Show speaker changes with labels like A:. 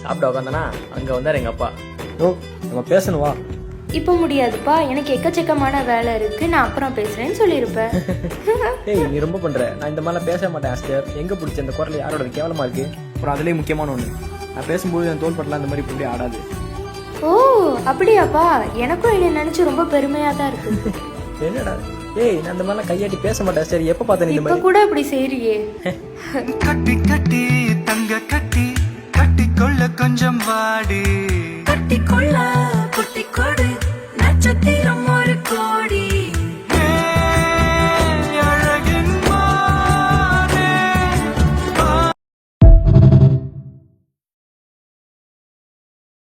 A: சாப்பிட உட்காந்தனா அங்க வந்தாரு எங்க அப்பா. ஓ நம்ம பேசணும் வா.
B: இப்போ முடியாதுப்பா, எனக்கு எக்கச்சக்கமான வேலை இருக்கு, நான் அப்புறம் பேசுறேன்னு சொல்லியிருப்பேன்.
A: ஏய் நீ ரொம்ப பண்ற. நான் இந்த மாதிரிலாம் பேச மாட்டேன் ஆஸ்டர். எங்க பிடிச்ச இந்த குரல் யாரோட கேவலமா இருக்கு. அப்புறம் அதுலயும் முக்கியமான ஒண்ணு, நான் பேசும்போது என் தோள்பட்டெல்லாம் இந்த மாதிரி இப்படி ஆடாது.
B: ஓ அப்படியாப்பா, எனக்கும் என்ன நினைச்சு ரொம்ப பெருமையா தான் இருக்கு.
A: என்னடா ஏய் நான் இந்த மாதிரிலாம் கையாட்டி பேச மாட்டேன். சரி எப்ப பார்த்த நீ இந்த
B: இப்ப
A: மாதிரி
B: கூட அப்படி செய்றியே.
C: கட்டி கட்டி தங்க கட்டி கட்டி கொள்ள கொஞ்சம் வாடி கட்டி கொள்ள குட்டி கொடு நட்சத்திரம் ஒரு கோடி